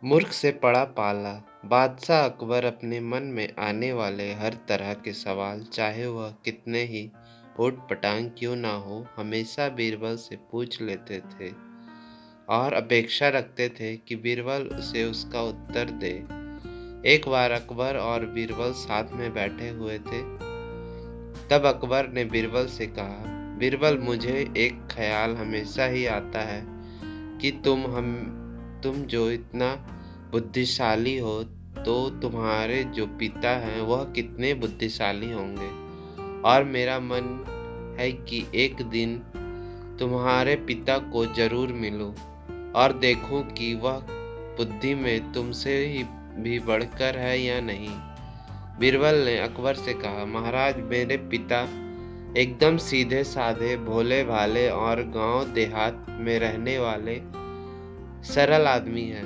मूर्ख से पड़ा पाला। बादशाह अकबर अपने मन में आने वाले हर तरह के सवाल, चाहे वह कितने ही ऊट-पटांग क्यों ना हो, हमेशा बीरबल से पूछ लेते थे और अपेक्षा रखते थे कि बीरबल उसे उसका उत्तर दे। एक बार अकबर और बीरबल साथ में बैठे हुए थे। तब अकबर ने बीरबल से कहा, बीरबल, मुझे एक ख्याल हमेशा ही आता है कि तुम जो इतना बुद्धिशाली हो, तो तुम्हारे जो पिता हैं वह कितने बुद्धिशाली होंगे। और मेरा मन है कि एक दिन तुम्हारे पिता को जरूर मिलूं और देखूं कि वह बुद्धि में तुमसे ही भी बढ़कर है या नहीं। बीरबल ने अकबर से कहा, महाराज, मेरे पिता एकदम सीधे साधे, भोले भाले और गांव देहात में रहने वाले सरल आदमी हैं।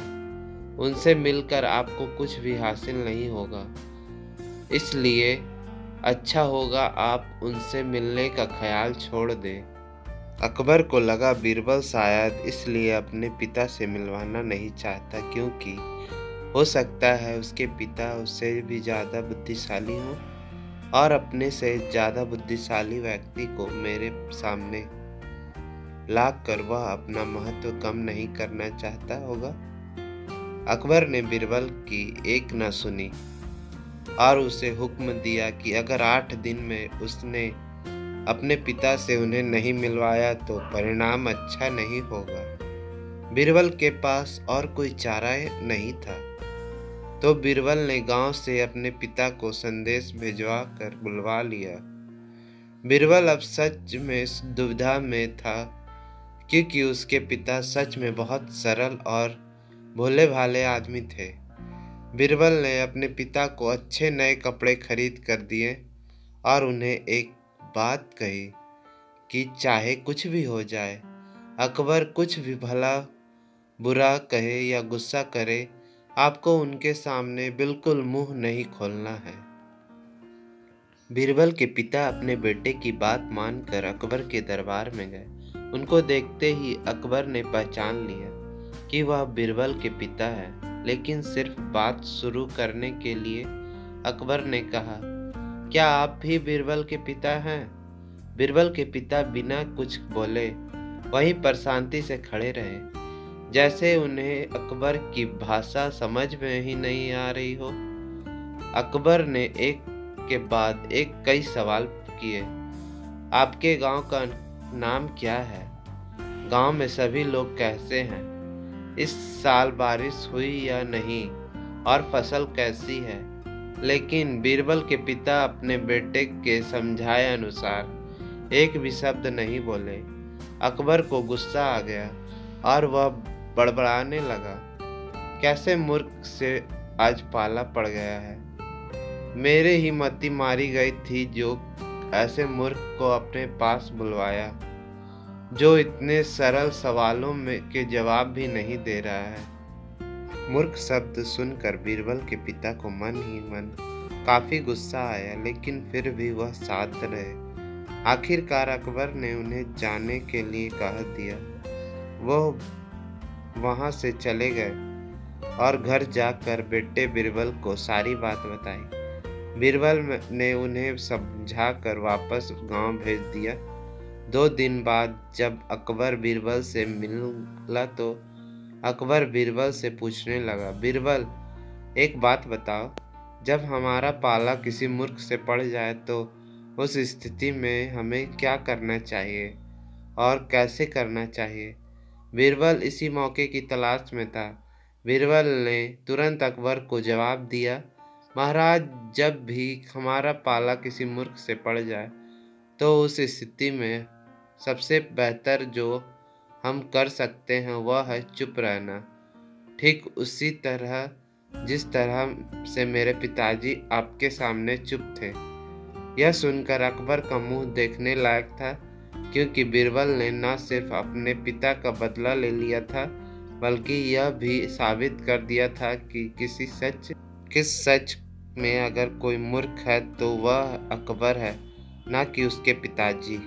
उनसे मिलकर आपको कुछ भी हासिल नहीं होगा, इसलिए अच्छा होगा आप उनसे मिलने का ख्याल छोड़ दें। अकबर को लगा बीरबल शायद इसलिए अपने पिता से मिलवाना नहीं चाहता, क्योंकि हो सकता है उसके पिता उससे भी ज़्यादा बुद्धिशाली हों और अपने से ज़्यादा बुद्धिशाली व्यक्ति को मेरे सामने लाकर वह अपना महत्व कम नहीं करना चाहता होगा। अकबर ने बीरबल की एक न सुनी और उसे हुक्म दिया कि अगर 8 दिन में उसने अपने पिता से उन्हें नहीं मिलवाया तो परिणाम अच्छा नहीं होगा। बीरबल के पास और कोई चारा नहीं था, तो बीरबल ने गांव से अपने पिता को संदेश भिजवा कर बुलवा लिया। बीरबल अब सच में दुविधा में था, क्योंकि उसके पिता सच में बहुत सरल और भोले भाले आदमी थे। बीरबल ने अपने पिता को अच्छे नए कपड़े खरीद कर दिए और उन्हें एक बात कही कि चाहे कुछ भी हो जाए, अकबर कुछ भी भला बुरा कहे या गुस्सा करे, आपको उनके सामने बिल्कुल मुंह नहीं खोलना है। बीरबल के पिता अपने बेटे की बात मानकर अकबर के दरबार में गए। उनको देखते ही अकबर ने पहचान लिया कि वह बीरबल के पिता है, लेकिन सिर्फ बात शुरू करने के लिए अकबर ने कहा, क्या आप भी बीरबल के पिता हैं? बीरबल के पिता बिना कुछ बोले वहीं पर शांति से खड़े रहे, जैसे उन्हें अकबर की भाषा समझ में ही नहीं आ रही हो। अकबर ने एक के बाद एक कई सवाल किए। आपके गांव का नाम क्या है? गांव में सभी लोग कैसे हैं? इस साल बारिश हुई या नहीं? और फसल कैसी है? लेकिन बीरबल के पिता अपने बेटे के समझाए अनुसार एक भी शब्द नहीं बोले। अकबर को गुस्सा आ गया और वह बड़बड़ाने लगा, कैसे मूर्ख से आज पाला पड़ गया है। मेरे ही मती मारी गई थी जो ऐसे मूर्ख को अपने पास बुलवाया, जो इतने सरल सवालों में के जवाब भी नहीं दे रहा है। मूर्ख शब्द सुनकर बीरबल के पिता को मन ही मन काफी गुस्सा आया, लेकिन फिर भी वह शांत रहे। आखिरकार अकबर ने उन्हें जाने के लिए कह दिया। वह वहां से चले गए और घर जाकर बेटे बीरबल को सारी बात बताई। बीरबल ने उन्हें समझाकर वापस गांव भेज दिया। 2 दिन बाद जब अकबर बीरबल से मिला तो अकबर बीरबल से पूछने लगा, बीरबल, एक बात बताओ, जब हमारा पाला किसी मूर्ख से पड़ जाए तो उस स्थिति में हमें क्या करना चाहिए और कैसे करना चाहिए? बीरबल इसी मौके की तलाश में था। बीरबल ने तुरंत अकबर को जवाब दिया, महाराज, जब भी हमारा पाला किसी मूर्ख से पड़ जाए तो उस स्थिति में सबसे बेहतर जो हम कर सकते हैं वह है चुप रहना, ठीक उसी तरह जिस तरह से मेरे पिताजी आपके सामने चुप थे। यह सुनकर अकबर का मुंह देखने लायक था, क्योंकि बीरबल ने न सिर्फ अपने पिता का बदला ले लिया था, बल्कि यह भी साबित कर दिया था कि किस सच में अगर कोई मूर्ख है तो वह अकबर है, न कि उसके पिताजी।